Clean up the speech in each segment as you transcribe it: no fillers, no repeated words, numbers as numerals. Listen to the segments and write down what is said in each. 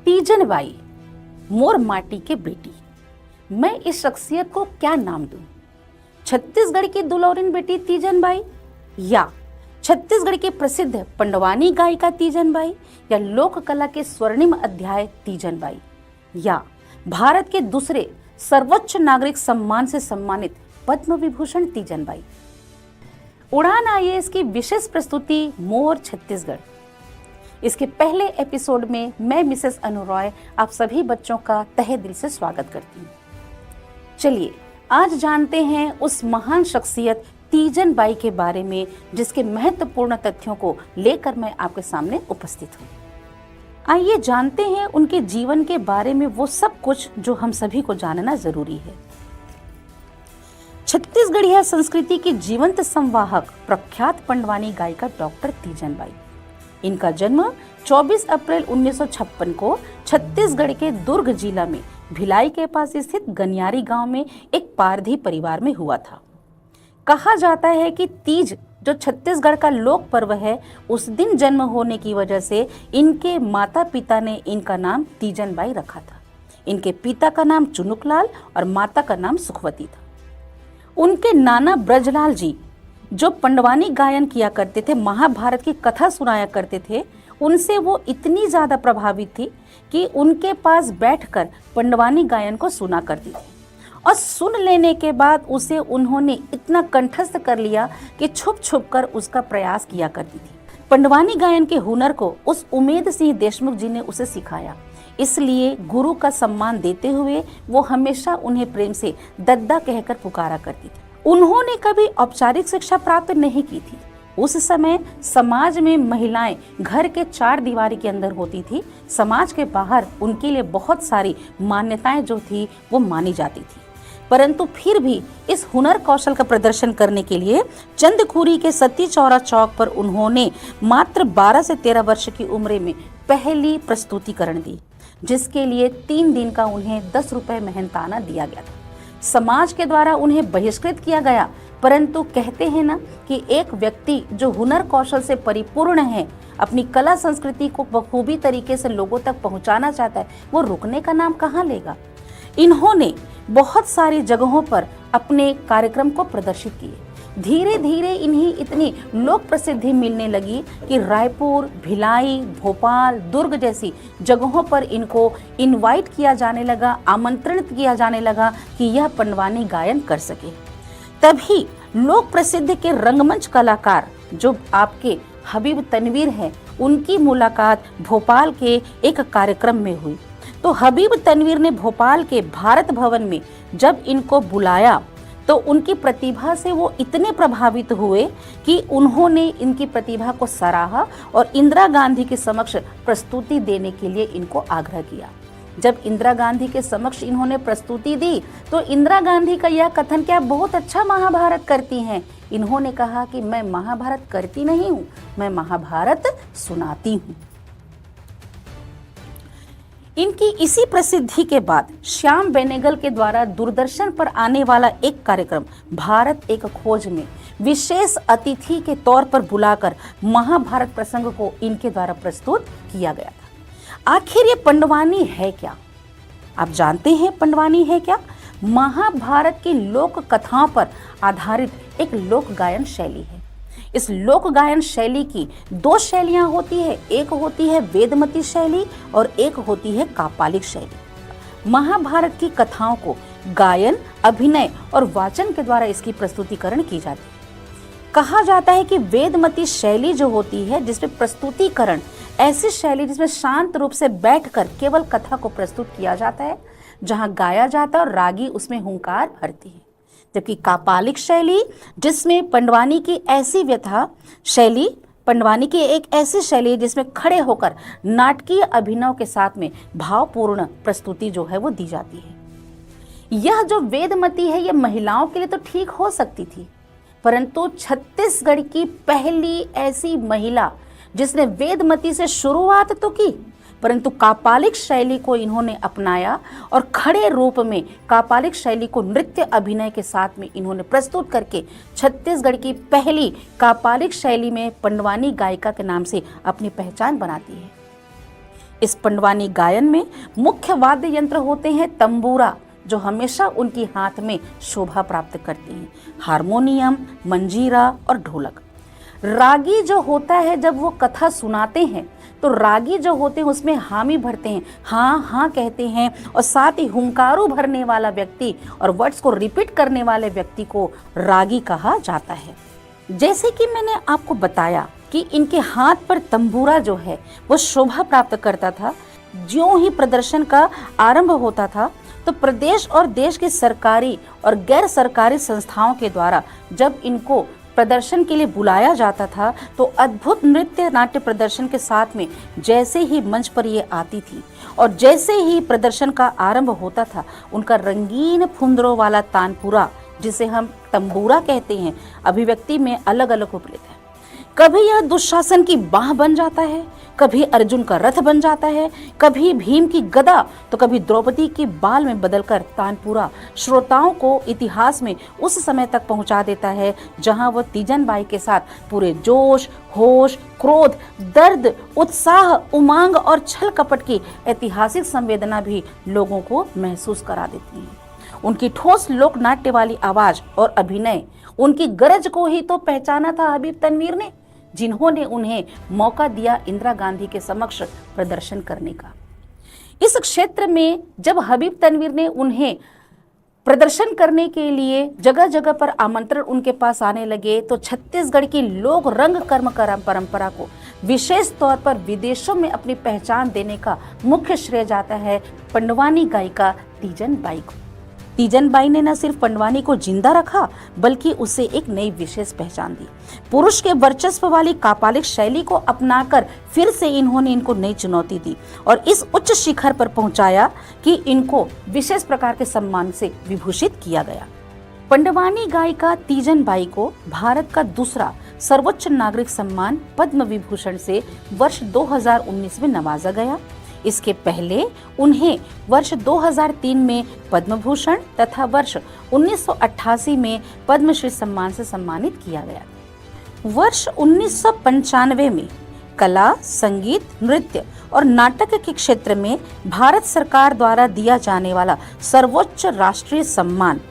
तीजन बाई, मोर माटी के बेटी। मैं इस शख्सियत को क्या नाम दूं? छत्तीसगढ़ की दुलौरिन बेटी तीजन बाई, या छत्तीसगढ़ की प्रसिद्ध पंडवानी गायिका तीजन बाई, या लोक कला के स्वर्णिम अध्याय तीजन बाई, या भारत के दूसरे सर्वोच्च नागरिक सम्मान से सम्मानित पद्म विभूषण तीजन बाई। उड़ान आईएएस की विशेष प्रस्तुति मोर छत्तीसगढ़। इसके पहले एपिसोड में मैं मिसेस अनु रॉय आप सभी बच्चों का तहे दिल से स्वागत करती हूँ। चलिए आज जानते हैं उस महान शख्सियत तीजन बाई के बारे में, जिसके महत्वपूर्ण तथ्यों को लेकर मैं आपके सामने उपस्थित हूँ। आइए जानते हैं उनके जीवन के बारे में वो सब कुछ जो हम सभी को जानना जरूरी है। छत्तीसगढ़िया संस्कृति की जीवंत संवाहक प्रख्यात पंडवानी गायिका डॉक्टर तीजन बाई। इनका जन्म 24 अप्रैल 1956 को छत्तीसगढ़ के दुर्ग जिला में भिलाई के पास स्थित गनियारी गांव में एक पारधी परिवार में हुआ था। कहा जाता है कि तीज जो छत्तीसगढ़ का लोक पर्व है, उस दिन जन्म होने की वजह से इनके माता पिता ने इनका नाम तीजन बाई रखा था। इनके पिता का नाम चुनुकलाल और माता का नाम सुखवती था। उनके नाना ब्रजलाल जी जो पंडवानी गायन किया करते थे, महाभारत की कथा सुनाया करते थे, उनसे वो इतनी ज्यादा प्रभावित थी कि उनके पास बैठकर पंडवानी गायन को सुना करती थी और सुन लेने के बाद उसे उन्होंने इतना कंठस्थ कर लिया कि छुप छुप कर उसका प्रयास किया करती थी। पंडवानी गायन के हुनर को उस उमेद सिंह देशमुख जी ने उसे सिखाया, इसलिए गुरु का सम्मान देते हुए वो हमेशा उन्हें प्रेम से दद्दा कहकर पुकारा करती थी। उन्होंने कभी औपचारिक शिक्षा प्राप्त नहीं की थी। उस समय समाज में महिलाएं घर के चार दीवारी के अंदर होती थी। समाज के बाहर उनके लिए बहुत सारी मान्यताएं जो थी वो मानी जाती थी, परंतु फिर भी इस हुनर कौशल का प्रदर्शन करने के लिए चंदखुरी के सती चौरा चौक पर उन्होंने मात्र 12 से 13 वर्ष की उम्र में पहली प्रस्तुतिकरण दी, जिसके लिए 3 दिन का उन्हें 10 रुपए मेहनताना दिया गया था। समाज के द्वारा उन्हें बहिष्कृत किया गया, परंतु कहते हैं ना कि एक व्यक्ति जो हुनर कौशल से परिपूर्ण है, अपनी कला संस्कृति को बखूबी तरीके से लोगों तक पहुंचाना चाहता है, वो रुकने का नाम कहाँ लेगा। इन्होंने बहुत सारी जगहों पर अपने कार्यक्रम को प्रदर्शित किए। धीरे धीरे इन्हें इतनी लोक प्रसिद्धि मिलने लगी कि रायपुर, भिलाई, भोपाल, दुर्ग जैसी जगहों पर इनको इनवाइट किया जाने लगा, आमंत्रित किया जाने लगा कि यह पंडवानी गायन कर सके। तभी लोक प्रसिद्ध के रंगमंच कलाकार जो आपके हबीब तनवीर हैं, उनकी मुलाकात भोपाल के एक कार्यक्रम में हुई। तो हबीब तनवीर ने भोपाल के भारत भवन में जब इनको बुलाया तो उनकी प्रतिभा से वो इतने प्रभावित हुए कि उन्होंने इनकी प्रतिभा को सराहा और इंदिरा गांधी के समक्ष प्रस्तुति देने के लिए इनको आग्रह किया। जब इंदिरा गांधी के समक्ष इन्होंने प्रस्तुति दी तो इंदिरा गांधी का यह कथन कि आप बहुत अच्छा महाभारत करती हैं। इन्होंने कहा कि मैं महाभारत करती नहीं हूँ, मैं महाभारत सुनाती हूँ। इनकी इसी प्रसिद्धि के बाद श्याम बेनेगल के द्वारा दूरदर्शन पर आने वाला एक कार्यक्रम भारत एक खोज में विशेष अतिथि के तौर पर बुलाकर महाभारत प्रसंग को इनके द्वारा प्रस्तुत किया गया था। आखिर ये पंडवानी है क्या? आप जानते हैं पंडवानी है क्या? महाभारत की लोक कथाओं पर आधारित एक लोक गायन शैली है। इस लोक गायन शैली की 2 शैलियां होती है, एक होती है वेदमती शैली और एक होती है कापालिक शैली। महाभारत की कथाओं को गायन, अभिनय और वाचन के द्वारा इसकी प्रस्तुतिकरण की जाती है। कहा जाता है कि वेदमती शैली जो होती है, जिसमें प्रस्तुतिकरण ऐसी शैली जिसमें शांत रूप से बैठकर केवल कथा को प्रस्तुत किया जाता है, जहां गाया जाता है और रागी उसमें हुंकार भरती है। जबकि कापालिक शैली जिसमें पंडवानी की ऐसी व्यथा शैली, पंडवानी की एक ऐसी शैली जिसमें खड़े होकर नाटकीय अभिनव के साथ में भावपूर्ण प्रस्तुति जो है वो दी जाती है। यह जो वेदमती है, यह महिलाओं के लिए तो ठीक हो सकती थी, परंतु छत्तीसगढ़ की पहली ऐसी महिला जिसने वेदमती से शुरुआत तो की, परंतु कापालिक शैली को इन्होंने अपनाया और खड़े रूप में कापालिक शैली को नृत्य अभिनय के साथ में इन्होंने प्रस्तुत करके छत्तीसगढ़ की पहली कापालिक शैली में पंडवानी गायिका के नाम से अपनी पहचान बनाती है। इस पंडवानी गायन में मुख्य वाद्य यंत्र होते हैं तंबूरा, जो हमेशा उनकी हाथ में शोभा प्राप्त करते हैं, हारमोनियम, मंजीरा और ढोलक। रागी जो होता है, जब वो कथा सुनाते हैं तो रागी जो होते हैं उसमें हामी भरते हैं, हाँ हाँ कहते हैं, और साथ ही हुंकारू भरने वाला व्यक्ति और वर्ड्स को रिपीट करने वाले व्यक्ति को रागी कहा जाता है। जैसे कि मैंने आपको बताया कि इनके हाथ पर तंबूरा जो है वो शोभा प्राप्त करता था। ज्यों ही प्रदर्शन का आरंभ होता था तो प्रदेश और देश की सरकारी और गैर सरकारी संस्थाओं के द्वारा जब इनको प्रदर्शन के लिए बुलाया जाता था तो अद्भुत नृत्य नाट्य प्रदर्शन के साथ में जैसे ही मंच पर ये आती थी और जैसे ही प्रदर्शन का आरंभ होता था, उनका रंगीन फुंदरों वाला तानपुरा, जिसे हम तंबूरा कहते हैं, अभिव्यक्ति में अलग अलग उपलब्ध है। कभी यह दुशासन की बाह बन जाता है, कभी अर्जुन का रथ बन जाता है, कभी भीम की गदा, तो कभी द्रौपदी की बाल में बदलकर तानपुरा श्रोताओं को इतिहास में उस समय तक पहुंचा देता है जहां वह तीजन बाई के साथ पूरे जोश, होश, क्रोध, दर्द, उत्साह, उमंग और छल कपट की ऐतिहासिक संवेदना भी लोगों को महसूस करा देती है। उनकी ठोस लोक नाट्य वाली आवाज और अभिनय, उनकी गरज को ही तो पहचाना था हबीब तनवीर ने, जिन्होंने उन्हें मौका दिया इंदिरा गांधी के समक्ष प्रदर्शन करने का। इस क्षेत्र में जब हबीब तनवीर ने उन्हें प्रदर्शन करने के लिए जगह जगह पर आमंत्रण उनके पास आने लगे तो छत्तीसगढ़ की लोक रंग कर्म परंपरा को विशेष तौर पर विदेशों में अपनी पहचान देने का मुख्य श्रेय जाता है पंडवानी गायिका तीजन बाई को। तीजन बाई ने न सिर्फ पंडवानी को जिंदा रखा बल्कि उसे एक नई विशेष पहचान दी। पुरुष के वर्चस्व वाली कापालिक शैली को अपनाकर फिर से इन्होंने इनको नई चुनौती दी और इस उच्च शिखर पर पहुंचाया कि इनको विशेष प्रकार के सम्मान से विभूषित किया गया। पंडवानी गायिका तीजन बाई को भारत का दूसरा सर्वोच्च नागरिक सम्मान पद्म विभूषण से वर्ष 2019 में नवाजा गया। इसके पहले उन्हें वर्ष 2003 में पद्म भूषण तथा वर्ष 1988 में पद्मश्री सम्मान से सम्मानित किया गया। वर्ष 1995 में कला, संगीत, नृत्य और नाटक के क्षेत्र में भारत सरकार द्वारा दिया जाने वाला सर्वोच्च राष्ट्रीय सम्मान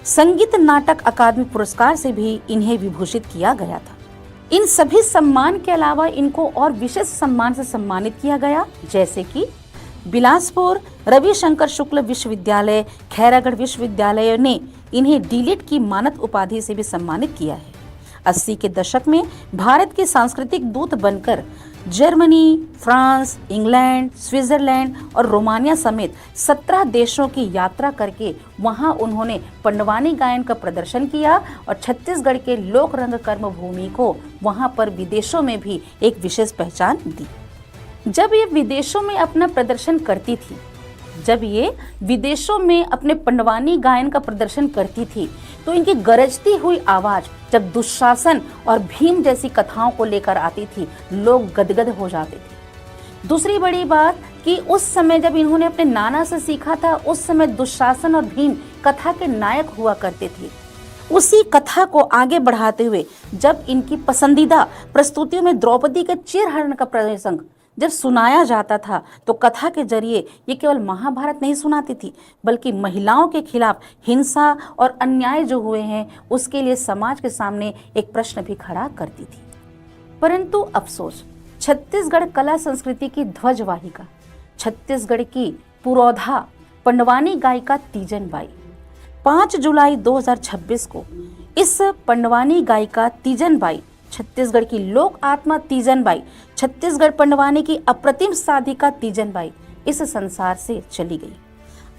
संगीत नाटक अकादमी पुरस्कार से भी इन्हें विभूषित किया गया था। इन सभी सम्मान के अलावा इनको और विशेष सम्मान से सम्मानित किया गया, जैसे कि बिलासपुर रविशंकर शुक्ल विश्वविद्यालय, खैरागढ़ विश्वविद्यालय ने इन्हें डीलिट की मानद उपाधि से भी सम्मानित किया है। 80 के दशक में भारत के सांस्कृतिक दूत बनकर जर्मनी, फ्रांस, इंग्लैंड, स्विट्जरलैंड और रोमानिया समेत 17 देशों की यात्रा करके वहां उन्होंने पंडवानी गायन का प्रदर्शन किया और छत्तीसगढ़ के लोक रंग कर्म भूमि को वहां पर विदेशों में भी एक विशेष पहचान दी। जब ये विदेशों में अपना प्रदर्शन करती थी, जब ये विदेशों में अपने पंडवानी गायन का प्रदर्शन करती थी तो इनकी गरजती हुई आवाज जब दुशासन और भीम जैसी कथाओं को लेकर आती थी, लोग गदगद हो जाते थे। दूसरी बड़ी बात कि उस समय जब इन्होंने अपने नाना से सीखा था, उस समय दुशासन और भीम कथा के नायक हुआ करते थे। उसी कथा को आगे बढ़ाते हुए जब इनकी पसंदीदा प्रस्तुतियों में द्रौपदी के चीरहरण का प्रसंग जब सुनाया जाता था तो कथा के जरिए ये केवल महाभारत नहीं सुनाती थी बल्कि महिलाओं के खिलाफ हिंसा और अन्याय जो हुए हैं उसके लिए समाज के सामने एक प्रश्न भी खड़ा करती थी। परंतु अफसोस, छत्तीसगढ़ कला संस्कृति की ध्वजवाहिका, छत्तीसगढ़ की पुरोधा पंडवानी गायिका तीजन बाई 5 जुलाई 2026 को इस पंडवानी गायिका तीजन बाई, छत्तीसगढ़ की लोक आत्मा तीजन बाई, छत्तीसगढ़ पंडवानी की अप्रतिम साधिका तीजन बाई इस संसार से चली गई।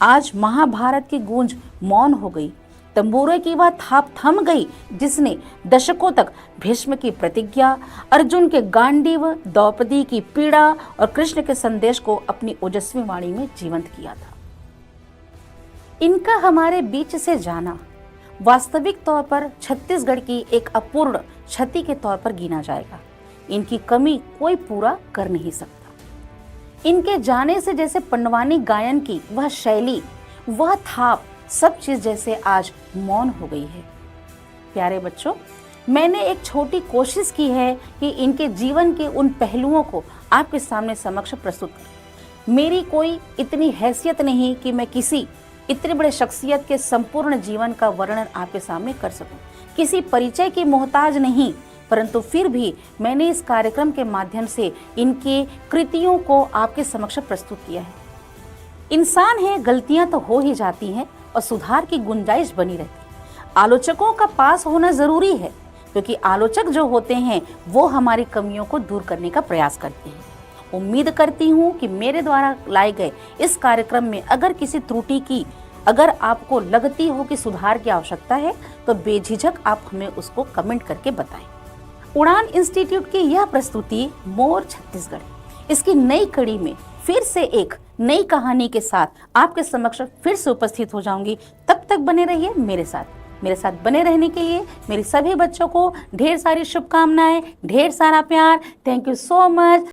आज महाभारत की गूंज मौन हो गई, तंबूरे की वह थाप थम गई जिसने दशकों तक भीष्म की प्रतिज्ञा, अर्जुन के गांडीव, द्रौपदी की पीड़ा और कृष्ण के संदेश को अपनी ओजस्वी वाणी में जीवंत किया था। इनका हमारे बीच से जाना वास्तविक तौर पर छत्तीसगढ़ की एक अपूर्ण क्षति के तौर पर गिना जाएगा। इनकी कमी कोई पूरा कर नहीं सकता। इनके जाने से जैसे पंडवानी गायन की वह शैली, वह थाप, सब चीज जैसे आज मौन हो गई है। प्यारे बच्चों, मैंने एक छोटी कोशिश की है कि इनके जीवन के उन पहलुओं को आपके सामने समक्ष प्रस्तुत करूं। मेरी कोई इतनी हैसियत नहीं कि मैं किसी इतने बड़े शख्सियत के संपूर्ण जीवन का वर्णन आपके सामने कर सकूं। किसी परिचय की मोहताज नहीं, परंतु फिर भी मैंने इस कार्यक्रम के माध्यम से इनके कृतियों को आपके समक्ष प्रस्तुत किया है। इंसान है, गलतियां तो हो ही जाती हैं और सुधार की गुंजाइश बनी रहती है। आलोचकों का पास होना जरूरी है, क्योंकि आलोचक जो होते हैं वो हमारी कमियों को दूर करने का प्रयास करते हैं। उम्मीद करती हूँ कि मेरे द्वारा लाए गए इस कार्यक्रम में अगर किसी त्रुटि की अगर आपको लगती हो कि सुधार की आवश्यकता है, तो बेझिझक आप हमें उसको कमेंट करके बताएं। उड़ान इंस्टीट्यूट की यह प्रस्तुति मोर छत्तीसगढ़ इसकी नई कड़ी में फिर से एक नई कहानी के साथ आपके समक्ष फिर से उपस्थित हो जाऊंगी। तब तक बने रहिए मेरे साथ बने रहने के लिए मेरे सभी बच्चों को ढेर सारी शुभकामनाएं, ढेर सारा प्यार। Thank you so much.